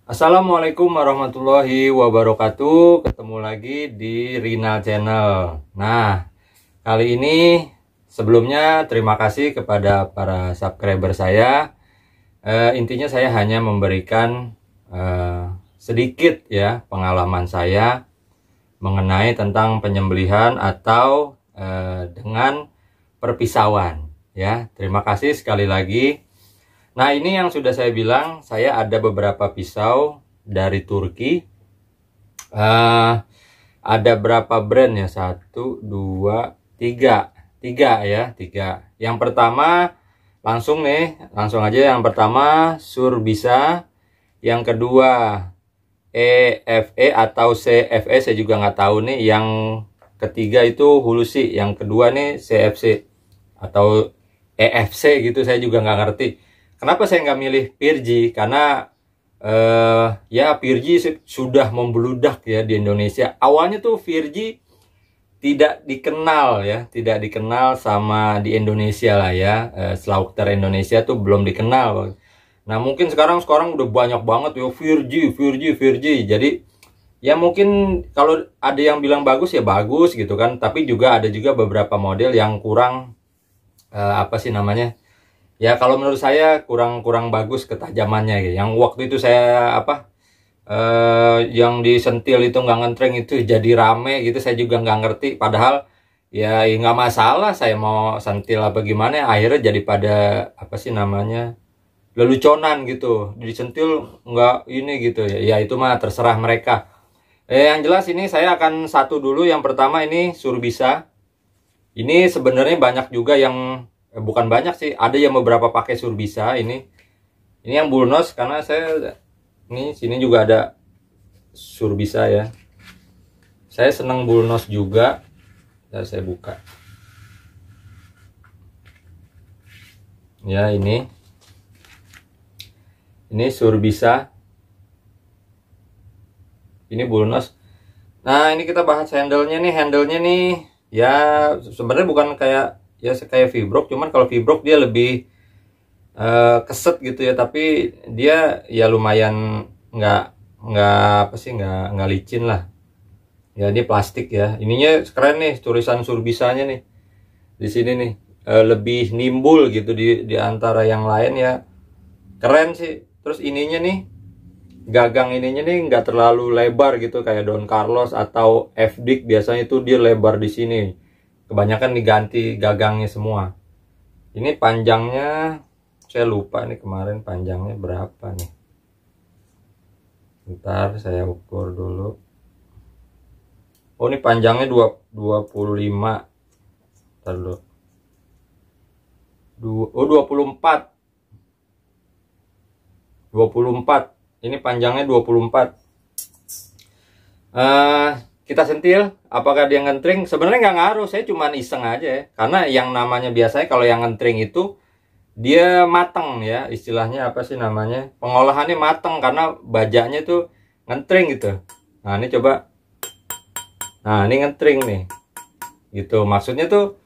Assalamualaikum warahmatullahi wabarakatuh. Ketemu lagi di Rinal Channel. Nah, kali ini sebelumnya terima kasih kepada para subscriber saya. Intinya saya hanya memberikan sedikit ya pengalaman saya mengenai tentang penyembelihan atau dengan perpisauan ya. Terima kasih sekali lagi. Nah, ini yang sudah saya bilang, saya ada beberapa pisau dari Turki. Ada berapa brand ya? 1, 2, 3. 3 ya, 3. Yang pertama, langsung aja yang pertama Surbisa. Yang kedua EFE atau CFE, saya juga nggak tahu nih. Yang ketiga itu Hulusi. Yang kedua nih CFC atau EFC gitu, saya juga nggak ngerti. Kenapa saya nggak milih Pirji? Karena ya Pirji sudah membludak ya di Indonesia. Awalnya tuh Pirji tidak dikenal ya, tidak dikenal sama di Indonesia lah ya. Slaughter Indonesia tuh belum dikenal. Nah mungkin sekarang udah banyak banget ya Pirji. Jadi ya mungkin kalau ada yang bilang bagus ya bagus gitu kan. Tapi juga ada juga beberapa model yang kurang apa sih namanya? Ya kalau menurut saya kurang bagus ketajamannya gitu. Yang waktu itu saya yang disentil itu nggak ngentreng itu jadi rame gitu, saya juga nggak ngerti. Padahal ya nggak masalah, saya mau sentil apa gimana, akhirnya jadi pada apa sih namanya leluconan gitu, disentil nggak ini gitu ya. Ya itu mah terserah mereka. Yang jelas ini saya akan satu dulu. Yang pertama ini Surbisa. Ini sebenarnya banyak juga yang bukan banyak sih, ada yang beberapa pakai Surbisa. Ini yang Bulnos, karena saya ini sini juga ada Surbisa ya. Saya senang Bulnos juga. Dan saya buka. Ya ini Surbisa. Ini Bulnos. Nah, ini kita bahas handle-nya nih. Handle-nya nih ya sebenarnya bukan kayak Fibrox, cuman kalau Fibrox dia lebih keset gitu ya, tapi dia ya lumayan nggak apa sih, nggak licin lah ya. Ini plastik ya, ininya keren nih, tulisan Surbisanya nih di sini nih, lebih nimbul gitu di antara yang lain ya, keren sih. Terus ininya nih, gagang ininya nih nggak terlalu lebar gitu kayak Don Carlos atau FDIC, biasanya itu dia lebar di sini. Kebanyakan diganti gagangnya semua. Ini panjangnya saya lupa nih kemarin panjangnya berapa nih. Bentar saya ukur dulu. Oh ini panjangnya 25. Bentar dulu. 24. 24. Ini panjangnya 24. Kita sentil, apakah dia ngentring? Sebenarnya nggak ngaruh, saya cuman iseng aja ya. Karena yang namanya biasanya kalau yang ngentring itu dia mateng ya, istilahnya apa sih namanya, pengolahannya mateng karena bajanya tuh ngentring gitu. Nah ini coba, nah ini ngentring nih gitu. Maksudnya tuh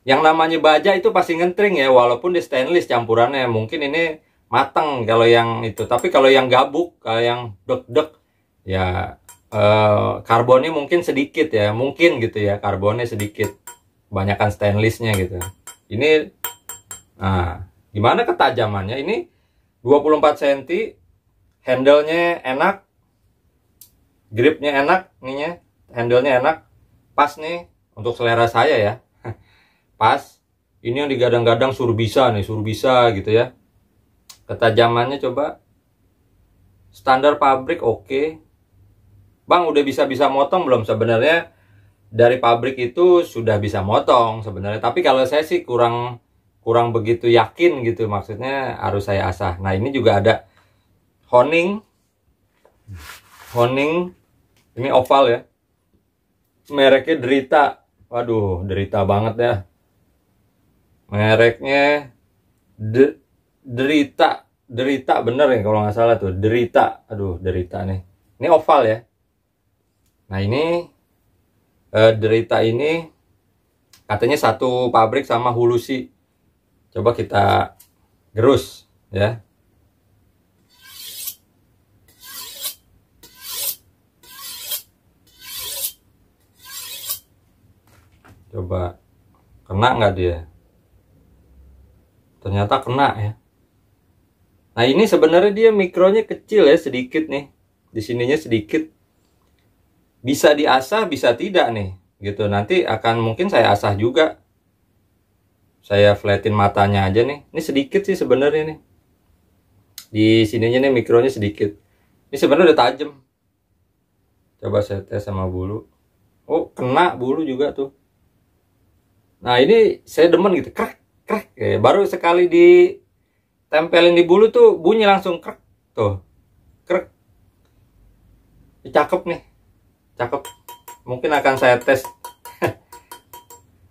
yang namanya baja itu pasti ngentring ya, walaupun di stainless campurannya. Mungkin ini mateng kalau yang itu, tapi kalau yang gabuk, kalau yang dek ya karbonnya mungkin sedikit ya, mungkin gitu ya, karbonnya sedikit, kebanyakan stainlessnya gitu. Ini nah gimana ketajamannya? Ini 24 cm, handle-nya enak, gripnya enak, ininya handle-nya enak, pas nih untuk selera saya ya. Pas. Ini yang digadang-gadang Surbisa nih, Surbisa gitu ya. Ketajamannya coba standar pabrik oke. Bang udah bisa motong belum? Sebenarnya dari pabrik itu sudah bisa motong sebenarnya, tapi kalau saya sih kurang begitu yakin gitu, maksudnya harus saya asah. Nah ini juga ada honing ini oval ya, mereknya Derita. Waduh, Derita banget ya mereknya. Derita bener ya kalau nggak salah tuh, Derita. Aduh, Derita nih, ini oval ya. Nah ini Derita ini katanya satu pabrik sama Hulusi. Coba kita gerus ya. Coba kena nggak dia? Ternyata kena ya. Nah ini sebenarnya dia mikronya kecil ya, sedikit nih. Di sininya sedikit. Bisa diasah, bisa tidak nih. Gitu. Nanti akan mungkin saya asah juga. Saya flatin matanya aja nih. Ini sedikit sih sebenarnya nih. Di sininya nih mikronya sedikit. Ini sebenarnya udah tajam. Coba saya tes sama bulu. Oh, kena bulu juga tuh. Nah, ini saya demen gitu. Krek, krek. Baru sekali ditempelin di bulu tuh bunyi langsung krek. Tuh. Krek. Ini cakep nih. Cakep. Mungkin akan saya tes.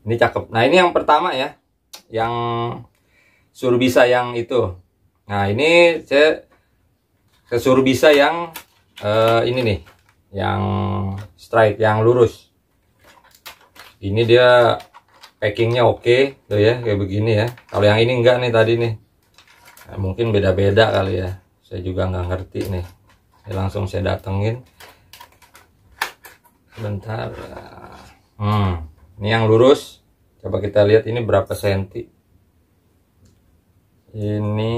Ini cakep. Nah, ini yang pertama ya. Yang suruh bisa yang itu. Nah ini saya suruh bisa yang ini nih, yang straight, yang lurus. Ini dia packingnya oke tuh ya, kayak begini ya. Kalau yang ini enggak nih tadi nih. Nah, mungkin beda-beda kali ya. Saya juga nggak ngerti nih. Ini langsung saya datengin. Sebentar. Ini yang lurus. Coba kita lihat ini berapa senti. Ini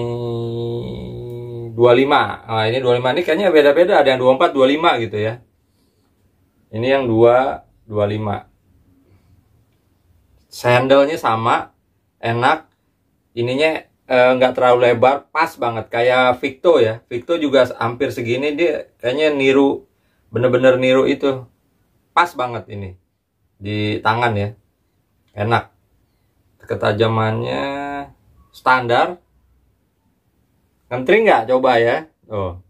25. Nah, ini 25 ini kayaknya beda-beda, ada yang 24, 25 gitu ya. Ini yang 25. Sandalnya sama, enak. Ininya nggak terlalu lebar, pas banget kayak Victo ya. Victo juga hampir segini, dia kayaknya niru, bener-bener niru itu. Pas banget ini di tangan ya. Enak. Ketajamannya standar. Ngentring nggak? Coba ya. Oh.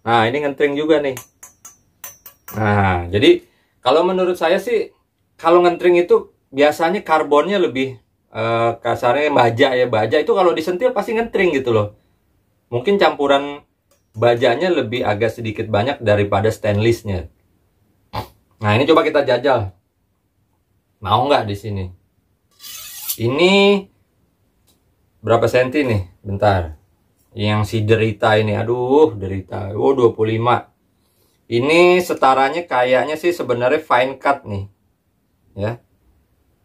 Nah, ini ngentring juga nih. Nah, jadi kalau menurut saya sih, kalau ngentring itu biasanya karbonnya lebih kasarnya baja ya. Baja itu kalau disentil pasti ngentring gitu loh. Mungkin campuran bajanya lebih agak sedikit banyak daripada stainlessnya. Nah, ini coba kita jajal. Mau nggak di sini? Ini berapa senti nih? Bentar. Yang si derita ini, aduh, derita. Oh, 25. Ini setaranya kayaknya sih sebenarnya fine cut nih. Ya.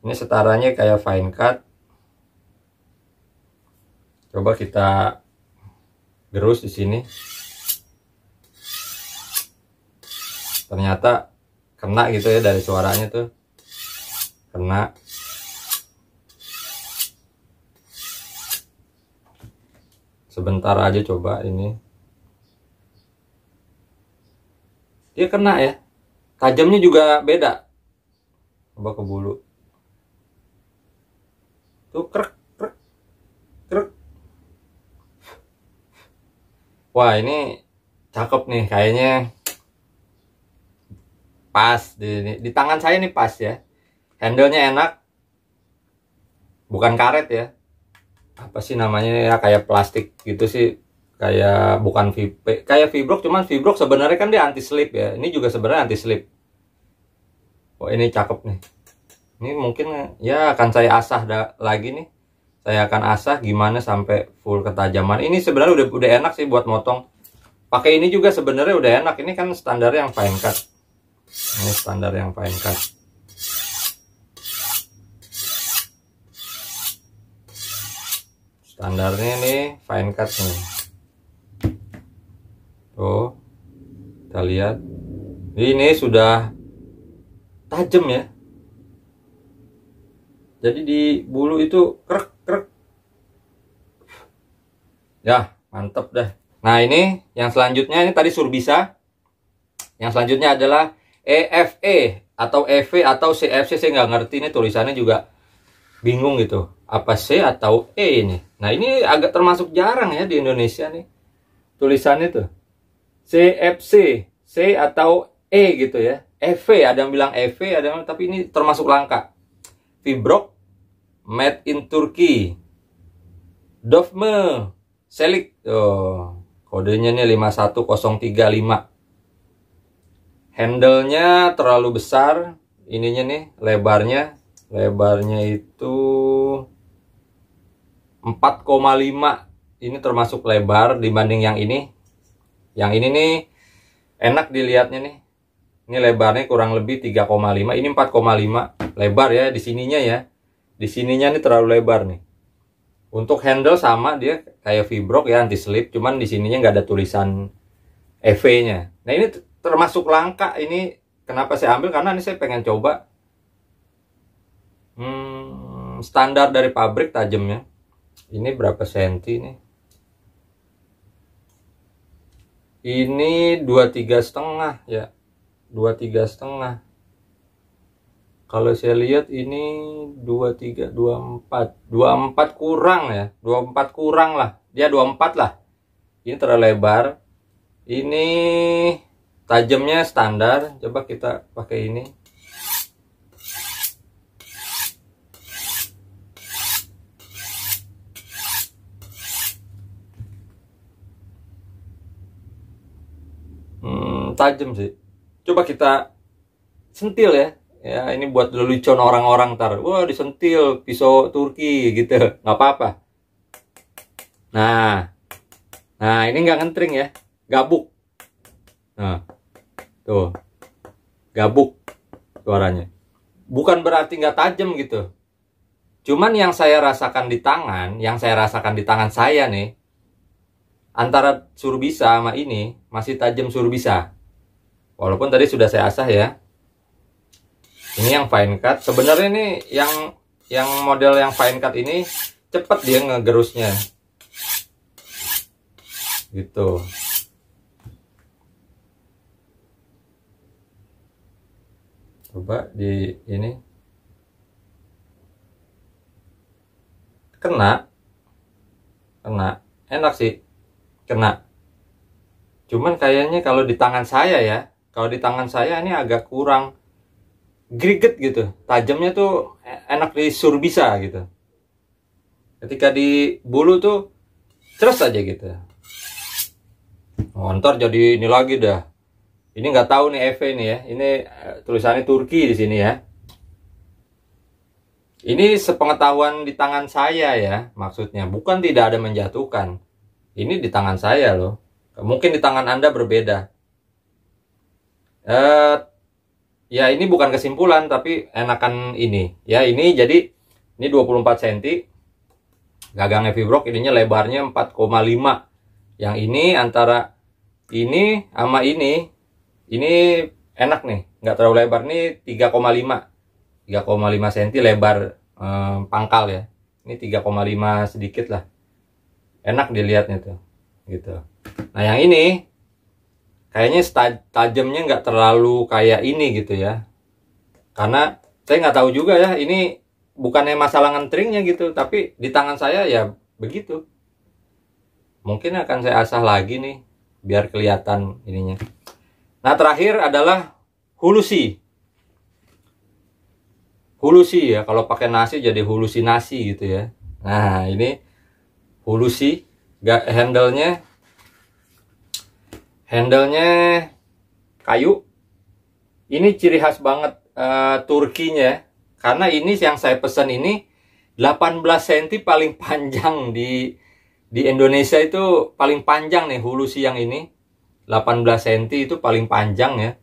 Ini setaranya kayak fine cut. Coba kita gerus di sini. Ternyata kena gitu ya dari suaranya tuh. Kena. Sebentar aja coba ini. Dia kena ya. Tajamnya juga beda. Coba ke bulu. Tuh krek krek krek. Wah, ini cakep nih kayaknya. Pas di tangan saya nih pas ya. Handle-nya enak. Bukan karet ya. Apa sih namanya ya, kayak plastik gitu sih. Kayak bukan kayak Fibrox, cuman Fibrox sebenarnya kan dia anti slip ya. Ini juga sebenarnya anti slip. Oh, ini cakep nih. Ini mungkin ya akan saya asah lagi nih. Saya akan asah gimana sampai full ketajaman. Ini sebenarnya udah enak sih buat motong. Pakai ini juga sebenarnya udah enak. Ini kan standar yang fine cut. Ini standar yang fine cut. Standarnya nih fine cut nih. Tuh, kita lihat. Ini sudah tajam ya. Jadi di bulu itu krek krek. Ya, mantep dah. Nah, ini yang selanjutnya, ini tadi Surbisa. Yang selanjutnya adalah EFE atau EV atau CFC. Saya nggak ngerti ini tulisannya juga bingung gitu. Apa C atau E ini? Nah, ini agak termasuk jarang ya di Indonesia nih. Tulisannya tuh CFC, C atau E gitu ya. EV, ada yang bilang EV, ada yang, tapi ini termasuk langka. Fibrox made in Turkey. Dovme Selik. Oh, kodenya nih 51035. Handle-nya terlalu besar. Ininya nih lebarnya itu 4,5. Ini termasuk lebar dibanding yang ini. Yang ini nih enak dilihatnya nih. Ini lebarnya kurang lebih 3,5. Ini 4,5 lebar ya di sininya ya. Di sininya nih terlalu lebar nih. Untuk handle sama, dia kayak V-Brock ya, anti slip, cuman di sininya nggak ada tulisan EV-nya. Nah, ini termasuk langka. Ini kenapa saya ambil, karena ini saya pengen coba standar dari pabrik tajamnya. Ini berapa senti nih? Ini 23,5 ya. 23,5. Kalau saya lihat ini 23, 24. 24 kurang ya. 24 kurang lah. Dia 24 lah. Ini terlalu lebar. Ini tajamnya standar. Coba kita pakai ini. Tajam sih. Coba kita sentil ya. Ya, ini buat lelucon orang-orang ntar. Wah, disentil pisau Turki gitu. Nggak apa-apa. Nah, ini nggak ngentring ya. Gabuk. Nah, tuh. Gabuk suaranya. Bukan berarti nggak tajam gitu. Cuman yang saya rasakan di tangan, saya nih, antara Surbisa sama ini masih tajam Surbisa. Walaupun tadi sudah saya asah ya. Ini yang fine cut. Sebenarnya ini yang model yang fine cut ini cepet dia ngegerusnya. Gitu. Coba di ini. Kena. Enak sih. Kena. Cuman kayaknya kalau di tangan saya ya, ini agak kurang greget gitu. Tajamnya tuh enak di Surbisa gitu. Ketika di bulu tuh ceres aja gitu. Oh, ntar jadi ini lagi dah. Ini nggak tahu nih EV nih ya. Ini tulisannya Turki di sini ya. Ini sepengetahuan di tangan saya ya, maksudnya. Bukan tidak ada menjatuhkan. Ini di tangan saya loh. Mungkin di tangan Anda berbeda. Ya ini bukan kesimpulan, tapi enakan ini. Ya ini jadi ini 24 cm. Gagangnya V-Brock, ininya lebarnya 4,5. Yang ini antara ini sama ini enak nih, nggak terlalu lebar. Nih 3,5 cm lebar pangkal ya. Ini 3,5 sedikit lah. Enak dilihatnya tuh, gitu. Nah yang ini kayaknya tajamnya nggak terlalu kayak ini gitu ya. Karena saya nggak tahu juga ya, ini bukannya masalah ngentringnya gitu, tapi di tangan saya ya begitu. Mungkin akan saya asah lagi nih, biar kelihatan ininya. Nah terakhir adalah hulusi. Hulusi ya, kalau pakai nasi jadi hulusinasi gitu ya. Nah ini hulusi, handle-nya kayu. Ini ciri khas banget Turkinya, karena ini yang saya pesan ini 18 cm paling panjang di Indonesia. Itu paling panjang nih hulusi yang ini. 18 cm itu paling panjang ya.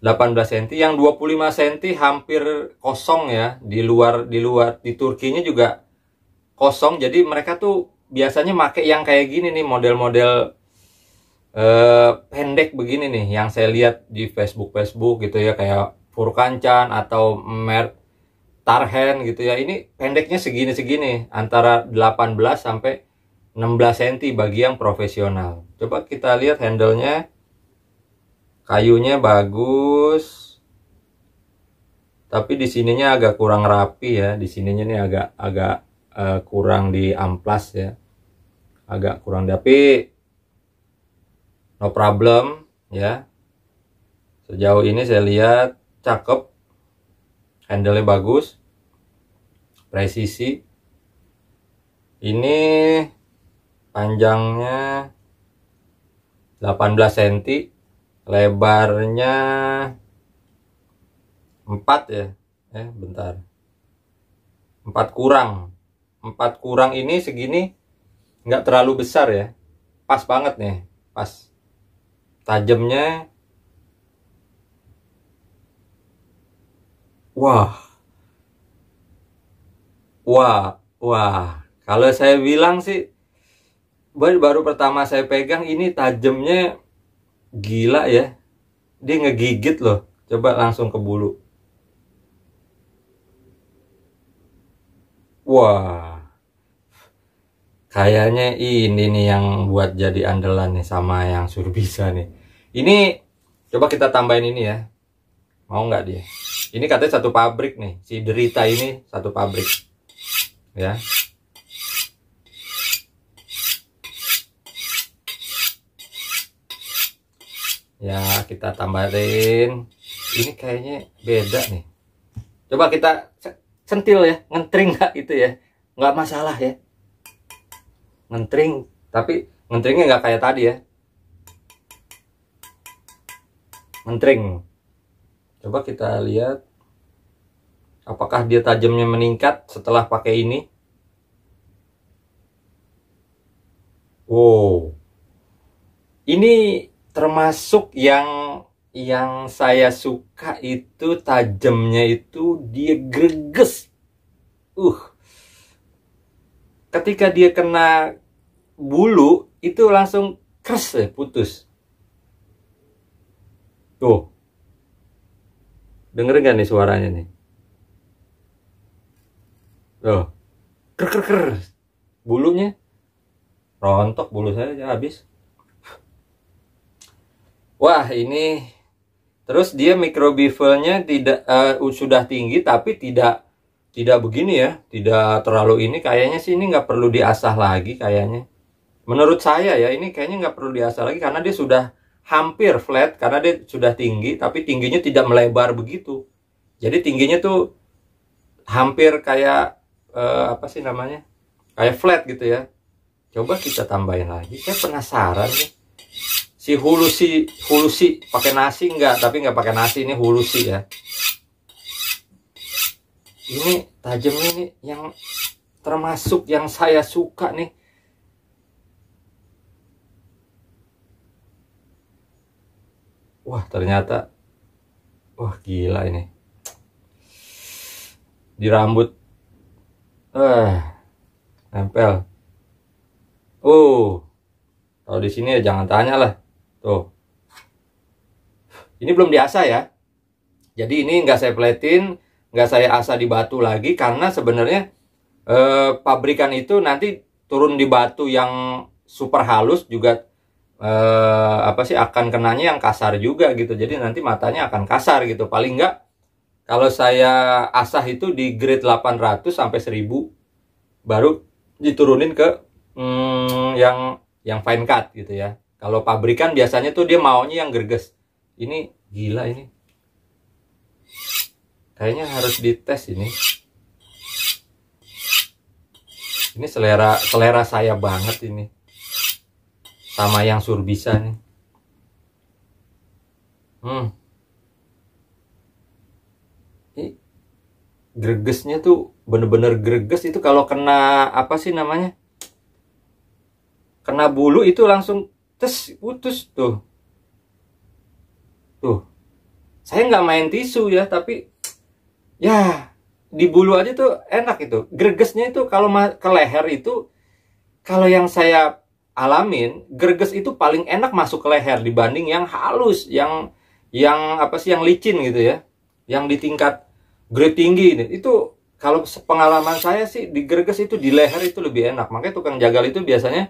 18 cm, yang 25 cm hampir kosong ya. Di luar di Turkinya juga kosong. Jadi mereka tuh biasanya make yang kayak gini nih, model-model pendek begini nih, yang saya lihat di Facebook gitu ya, kayak Furkancan atau Mer Tarhen gitu ya. Ini pendeknya segini antara 18 sampai 16 cm bagi yang profesional. Coba kita lihat handle-nya. Kayunya bagus. Tapi di sininya agak kurang rapi ya. Di sininya nih agak kurang di amplas ya. Agak kurang, tapi no problem ya. Sejauh ini saya lihat cakep. Handle-nya bagus. Presisi. Ini panjangnya 18 cm. Lebarnya 4 ya. Bentar. 4 kurang. 4 kurang ini segini nggak terlalu besar ya. Pas banget nih. Pas. Tajamnya Wah, wah, wah. Kalau saya bilang sih, baru pertama saya pegang ini tajamnya gila ya. Dia ngegigit loh. Coba langsung ke bulu. Wah, kayaknya ini nih yang buat jadi andalan nih sama yang Surbisa nih. Ini coba kita tambahin ini ya. Mau nggak dia? Ini katanya satu pabrik nih. Si Derita ini satu pabrik. Ya. Ya, kita tambahin. Ini kayaknya beda nih. Coba kita centil ya. Ngentring nggak itu ya? Nggak masalah ya. Ngentring. Tapi ngentringnya nggak kayak tadi ya. Ngentring. Coba kita lihat. Apakah dia tajamnya meningkat setelah pakai ini? Wow. Ini termasuk yang saya suka itu tajamnya itu dia greges. Ketika dia kena bulu itu langsung kres ya, putus. Tuh. Dengerin gak nih suaranya nih? Tuh. Ker ker ker. Bulunya rontok, bulu saya aja habis. Wah, ini terus dia microbevelnya tidak sudah tinggi tapi tidak begini ya, tidak terlalu ini. Kayaknya sih ini nggak perlu diasah lagi kayaknya. Menurut saya ya, ini kayaknya nggak perlu diasah lagi karena dia sudah hampir flat, karena dia sudah tinggi tapi tingginya tidak melebar begitu. Jadi tingginya tuh hampir kayak apa sih namanya, kayak flat gitu ya. Coba kita tambahin lagi. Saya penasaran nih. Si hulusi pakai nasi enggak, tapi nggak pakai nasi, ini hulusi ya. Ini tajamnya nih yang termasuk yang saya suka nih. Wah, ternyata wah gila ini. Di rambut nempel. Kalau di sini ya jangan tanya lah. Tuh. Ini belum diasah ya. Jadi ini nggak saya pletin, nggak saya asah di batu lagi karena sebenarnya pabrikan itu nanti turun di batu yang super halus juga apa sih akan kenanya yang kasar juga gitu. Jadi nanti matanya akan kasar gitu. Paling nggak kalau saya asah itu di grade 800 sampai 1000 baru diturunin ke yang fine cut gitu ya. Kalau pabrikan biasanya tuh dia maunya yang greges. Ini gila ini. Kayaknya harus dites ini. Ini selera saya banget ini. Sama yang Surbisa nih. Ini gregesnya tuh bener-bener greges itu kalau kena apa sih namanya? Kena bulu itu langsung putus tuh. Tuh. Saya nggak main tisu ya, tapi ya di bulu aja tuh enak itu. Gregesnya itu kalau ke leher itu, kalau yang saya alamin, greges itu paling enak masuk ke leher dibanding yang halus, yang apa sih, yang licin gitu ya. Yang di tingkat grade tinggi ini. Itu kalau pengalaman saya sih di greges itu di leher itu lebih enak. Makanya tukang jagal itu biasanya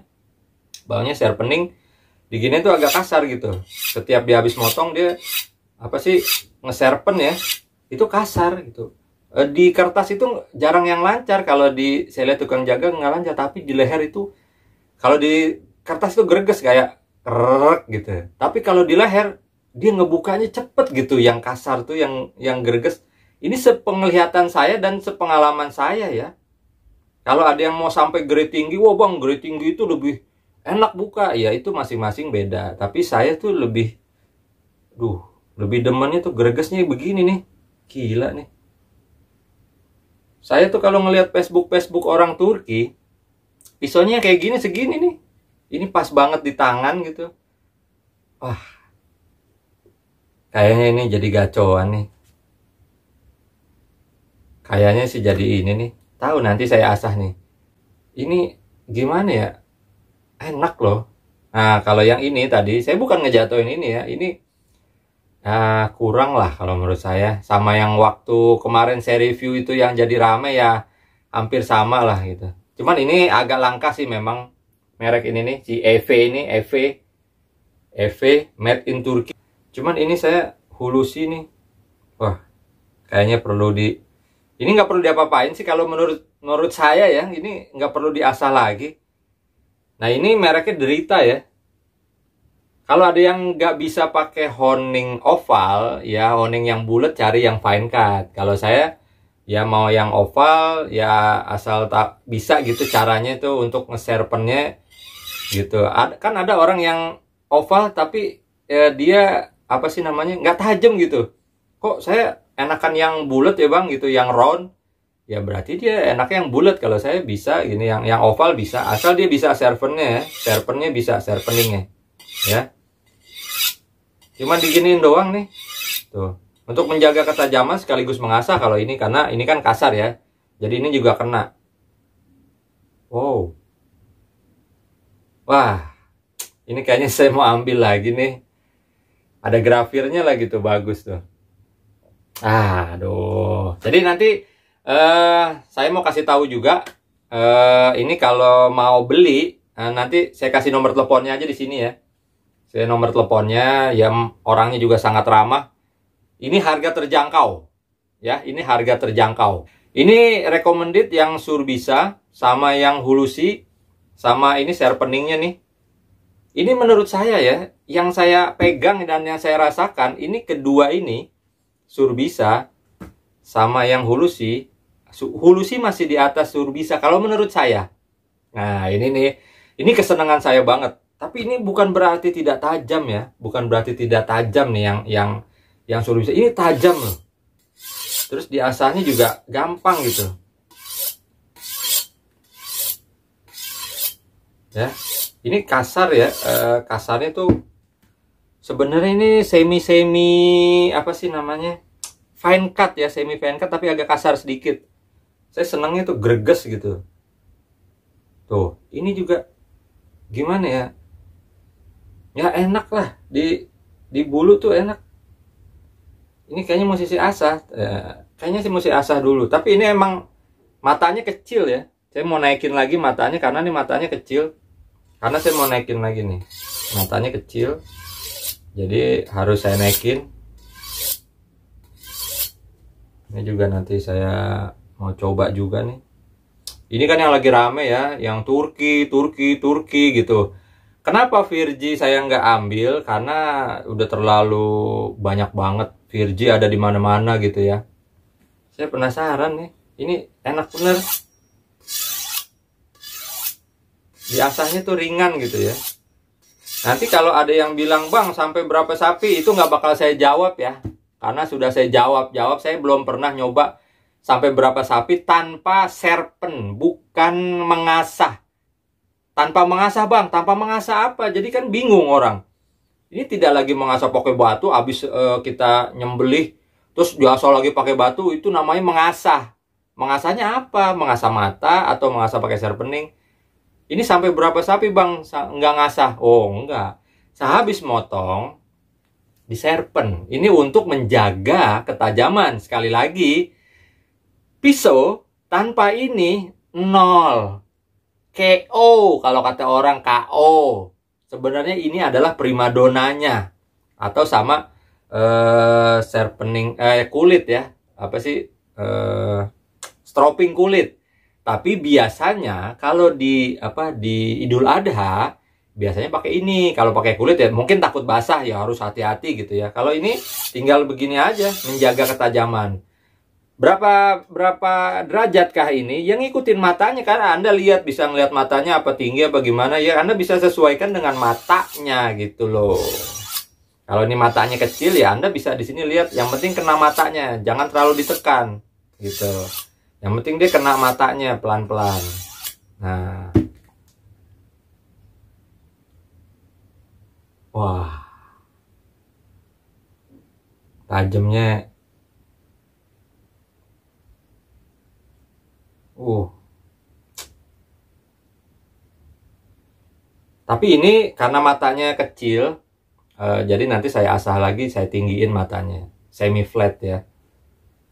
baunya sharpening digini tuh agak kasar gitu. Setiap dia habis motong dia apa sih nge-sharpen ya, itu kasar gitu. Di kertas itu jarang yang lancar. Kalau di saya lihat tukang jaga nggak lancar, tapi di leher itu kalau di kertas itu greges kayak krek gitu. Tapi kalau di leher dia ngebukanya cepet gitu. Yang kasar tuh yang greges. Ini sepenglihatan saya dan sepengalaman saya ya. Kalau ada yang mau sampai grade tinggi, wah bang grade tinggi itu lebih enak buka, ya itu masing-masing beda. Tapi saya tuh lebih demennya tuh gregesnya begini nih. Gila nih. Saya tuh kalau ngelihat Facebook orang Turki, pisaunya kayak gini segini nih. Ini pas banget di tangan gitu. Wah. Kayaknya ini jadi gacoan nih. Kayaknya sih jadi ini nih. Tahu nanti saya asah nih. Ini gimana ya? Enak loh. Nah, kalau yang ini tadi, saya bukan ngejatuhin ini ya. Ini kurang lah kalau menurut saya. Sama yang waktu kemarin saya review itu yang jadi rame ya, hampir sama lah gitu. Cuman ini agak langka sih memang. Merek ini nih, si EV ini, EV made in Turkey. Cuman ini saya Hulusi nih. Wah, kayaknya perlu ini nggak perlu diapa-apain sih kalau menurut saya ya. Ini nggak perlu diasah lagi. Nah, ini mereknya Derita ya. Kalau ada yang nggak bisa pakai honing oval, ya honing yang bulat cari yang fine cut. Kalau saya ya mau yang oval, ya asal tak bisa gitu caranya itu untuk nge-sharpennya gitu. Kan ada orang yang oval tapi dia apa sih namanya nggak tajam gitu. Kok saya enakan yang bulat ya bang gitu, yang round. Ya berarti dia enaknya yang bulat. Kalau saya bisa gini, yang oval bisa, asal dia bisa sharpennya ya. Sharpennya bisa, sharpeningnya ya. Cuman diginiin doang nih. Tuh. Untuk menjaga ketajaman sekaligus mengasah kalau ini, karena ini kan kasar ya. Jadi ini juga kena. Wow. Wah. Ini kayaknya saya mau ambil lagi nih. Ada grafirnya lagi tuh, bagus tuh. Aduh. Jadi nanti saya mau kasih tahu juga ini kalau mau beli nanti saya kasih nomor teleponnya aja di sini ya. Saya nomor teleponnya, yang orangnya juga sangat ramah. Ini harga terjangkau. Ya, ini harga terjangkau. Ini recommended yang Surbisa sama yang Hulusi sama ini sharpeningnya nih. Ini menurut saya ya, yang saya pegang dan yang saya rasakan ini kedua ini Surbisa sama yang Hulusi. Hulusi masih di atas Surbisa kalau menurut saya. Nah, ini nih. Ini kesenangan saya banget. Tapi ini bukan berarti tidak tajam ya, bukan berarti tidak tajam nih yang Surbisa. Ini tajam loh. Terus diasahnya juga gampang gitu. Ya, ini kasar ya. Kasarnya tuh sebenarnya ini semi apa sih namanya? Fine cut ya, semi fine cut tapi agak kasar sedikit. Saya senangnya tuh greges gitu. Tuh, ini juga gimana ya? Ya enak lah, di bulu tuh enak. Ini kayaknya mesti asah, kayaknya sih mesti asah dulu. Tapi ini emang matanya kecil ya. Saya mau naikin lagi matanya karena ini matanya kecil. Karena saya mau naikin lagi nih, matanya kecil. Jadi harus saya naikin. Ini juga nanti saya mau coba juga nih. Ini kan yang lagi rame ya, yang Turki gitu. Kenapa Virgi saya nggak ambil? Karena udah terlalu banyak banget. Virgi ada di mana-mana gitu ya. Saya penasaran nih. Ini enak bener. Diasahnya tuh ringan gitu ya. Nanti kalau ada yang bilang, bang sampai berapa sapi, itu nggak bakal saya jawab ya. Karena sudah saya jawab saya belum pernah nyoba sampai berapa sapi tanpa sharpen, bukan mengasah. Tanpa mengasah bang, tanpa mengasah apa? Jadi kan bingung orang. Ini tidak lagi mengasah pakai batu, habis kita nyembelih, terus diasah lagi pakai batu, itu namanya mengasah. Mengasahnya apa? Mengasah mata atau mengasah pakai sharpening? Ini sampai berapa sapi bang? Nggak ngasah? Oh enggak. Sehabis motong, di sharpen. Ini untuk menjaga ketajaman. Sekali lagi, pisau tanpa ini nol. KO kalau kata orang, KO. Sebenarnya ini adalah primadonanya atau sama sharpening kulit ya. Apa sih? Stropping kulit. Tapi biasanya kalau di Idul Adha biasanya pakai ini. Kalau pakai kulit ya mungkin takut basah ya, harus hati-hati gitu ya. Kalau ini tinggal begini aja, menjaga ketajaman. Berapa derajat kah ini? Yang ngikutin matanya, karena Anda lihat, bisa ngelihat matanya apa tinggi apa gimana ya. Anda bisa sesuaikan dengan matanya gitu loh. Kalau ini matanya kecil ya Anda bisa di sini lihat. Yang penting kena matanya, jangan terlalu ditekan gitu. Yang penting dia kena matanya pelan-pelan. Nah, wah, tajamnya. Tapi ini karena matanya kecil, jadi nanti saya asah lagi, saya tinggiin matanya semi flat ya.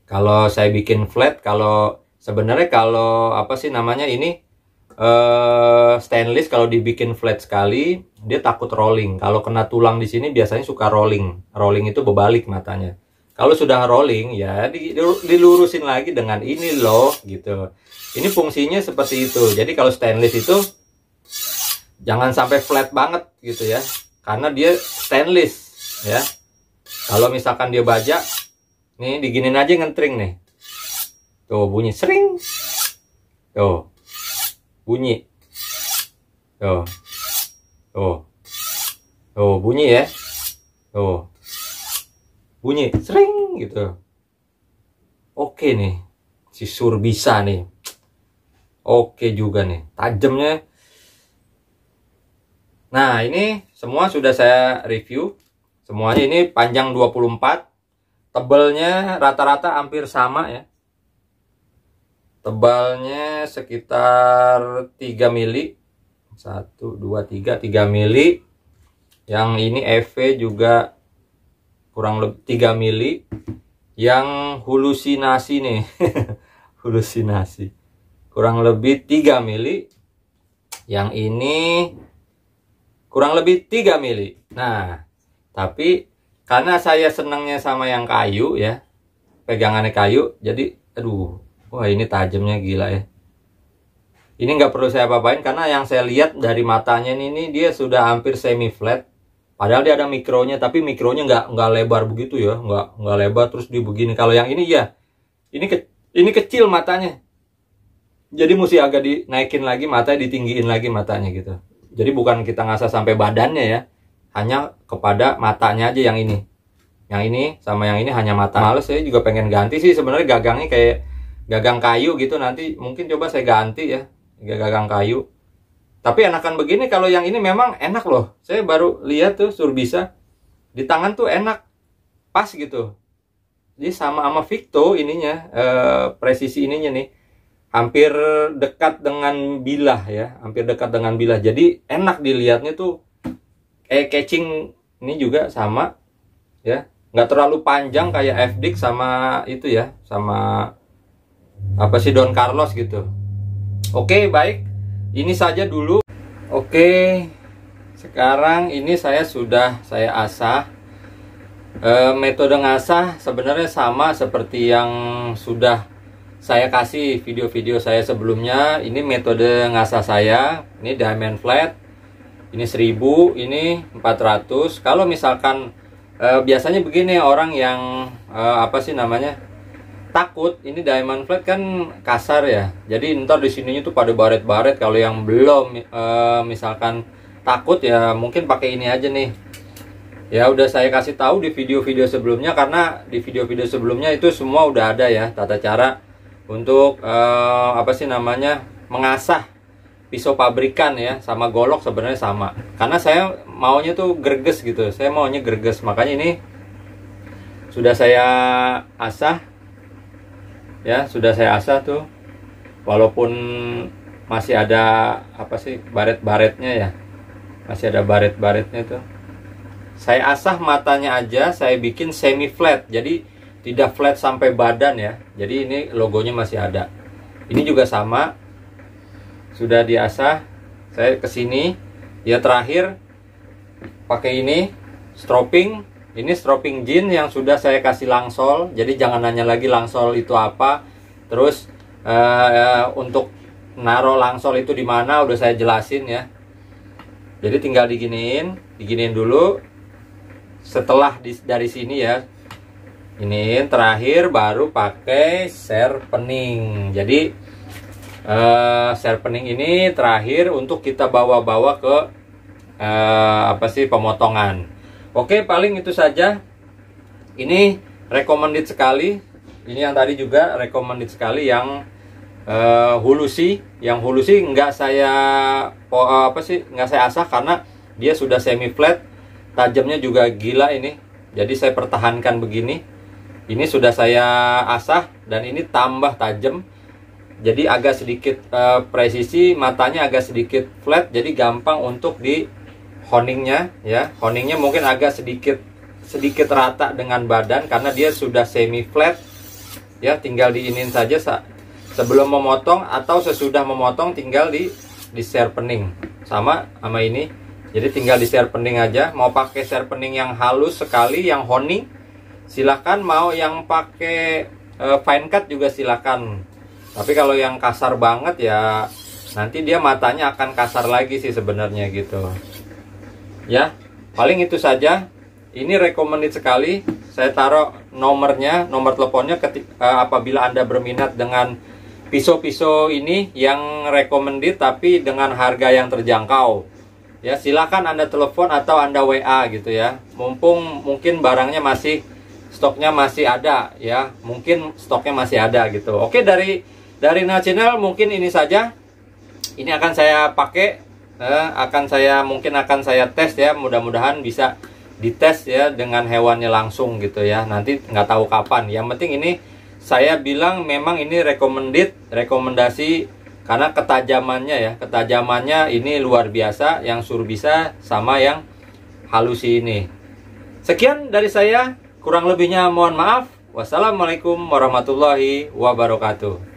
Kalau saya bikin flat, kalau sebenarnya kalau apa sih namanya ini stainless, kalau dibikin flat sekali dia takut rolling. Kalau kena tulang di sini biasanya suka rolling. Rolling itu berbalik matanya. Kalau sudah rolling ya dilurusin lagi dengan ini loh gitu. Ini fungsinya seperti itu. Jadi kalau stainless itu jangan sampai flat banget gitu ya, karena dia stainless ya. Kalau misalkan dia baja, nih diginin aja ngentring nih. Tuh bunyi sering. Tuh. Bunyi. Tuh. Tuh. Tuh bunyi ya. Tuh. Bunyi sering gitu. Oke nih. Si Sur bisa nih. Oke juga nih. Tajamnya. Nah, ini semua sudah saya review. Semuanya ini panjang 24. Tebalnya rata-rata hampir sama ya. Tebalnya sekitar 3 mili. 1, 2, 3 mili. Yang ini EV juga kurang lebih 3 mili. Yang halusinasi nih. Halusinasi. Kurang lebih 3 mili. Yang ini kurang lebih 3 mili. Nah, tapi karena saya senangnya sama yang kayu ya, pegangannya kayu, jadi aduh, wah ini tajamnya gila ya. Ini nggak perlu saya apa-apain karena yang saya lihat dari matanya ini dia sudah hampir semi flat. Padahal dia ada mikronya, tapi mikronya nggak lebar begitu ya, nggak lebar terus di begini. Kalau yang ini ya, ini kecil matanya. Jadi mesti agak dinaikin lagi matanya, ditinggiin lagi matanya gitu. Jadi bukan kita ngasah sampai badannya ya, hanya kepada matanya aja yang ini. Yang ini sama yang ini hanya mata. Males, saya juga pengen ganti sih sebenarnya gagangnya kayak gagang kayu gitu. Nanti mungkin coba saya ganti ya, gagang kayu. Tapi enakan begini. Kalau yang ini memang enak loh. Saya baru lihat tuh Sur bisa. Di tangan tuh enak, pas gitu. Jadi sama Victo ininya, presisi ininya nih. Hampir dekat dengan bilah ya, hampir dekat dengan bilah. Jadi enak dilihatnya tuh. Catching ini juga sama ya, nggak terlalu panjang kayak FDX sama itu ya, sama apa sih Don Carlos gitu. Oke, baik, ini saja dulu. Oke, sekarang ini saya asah. Metode ngasah sebenarnya sama seperti yang sudah saya kasih video-video saya sebelumnya. Ini metode ngasah saya. Ini diamond flat. Ini 1000, ini 400. Kalau misalkan biasanya begini orang yang apa sih namanya, takut ini diamond flat kan kasar ya. Jadi ntar di sininya tuh pada baret-baret. Kalau yang belum misalkan takut ya mungkin pakai ini aja nih. Ya udah saya kasih tahu di video-video sebelumnya, karena di video-video sebelumnya itu semua udah ada ya tata cara untuk apa sih namanya, mengasah pisau pabrikan ya, sama golok sebenarnya sama. Karena saya maunya tuh greges gitu. Saya maunya greges. Makanya ini sudah saya asah. Ya, sudah saya asah tuh. Walaupun masih ada apa sih baret-baretnya ya. Masih ada baret-baretnya tuh. Saya asah matanya aja, saya bikin semi flat. Jadi tidak flat sampai badan ya. Jadi ini logonya masih ada. Ini juga sama. Sudah diasah, saya kesini ya. Terakhir pakai ini stropping. Ini stropping jean yang sudah saya kasih langsol. Jadi jangan nanya lagi langsol itu apa. Terus untuk naruh langsol itu di mana udah saya jelasin ya. Jadi tinggal diginiin dulu. Setelah dari sini ya, ini terakhir baru pakai sharpening. Jadi sharpening ini terakhir untuk kita bawa-bawa ke apa sih, pemotongan. Oke, paling itu saja. Ini recommended sekali. Ini yang tadi juga recommended sekali, yang hulusi. Yang hulusi nggak saya nggak saya asah karena dia sudah semi flat. Tajamnya juga gila ini. Jadi saya pertahankan begini. Ini sudah saya asah dan ini tambah tajam. jadi agak sedikit presisi, matanya agak sedikit flat, jadi gampang untuk di honingnya ya. Honingnya mungkin agak sedikit rata dengan badan karena dia sudah semi flat ya. Tinggal diinin saja sebelum memotong atau sesudah memotong, tinggal di sharpening sama ini. Jadi tinggal di sharpening aja. Mau pakai sharpening yang halus sekali, yang honing, silahkan. Mau yang pakai fine cut juga silahkan. Tapi kalau yang kasar banget ya nanti dia matanya akan kasar lagi sih sebenarnya gitu. Ya, paling itu saja. Ini recommended sekali. Saya taruh nomornya, nomor teleponnya apabila Anda berminat dengan pisau-pisau ini yang recommended tapi dengan harga yang terjangkau. Ya, silakan Anda telepon atau Anda WA gitu ya. Mungkin barangnya stoknya masih ada ya. Mungkin stoknya masih ada gitu. Oke, dari Nah Channel mungkin ini saja. Ini akan saya pakai, mungkin akan saya tes ya. Mudah-mudahan bisa dites ya dengan hewannya langsung gitu ya. Nanti nggak tahu kapan. Yang penting ini saya bilang memang ini rekomendasi karena ketajamannya ini luar biasa, yang Surbisa sama yang halusi ini. Sekian dari saya, kurang lebihnya mohon maaf. Wassalamualaikum warahmatullahi wabarakatuh.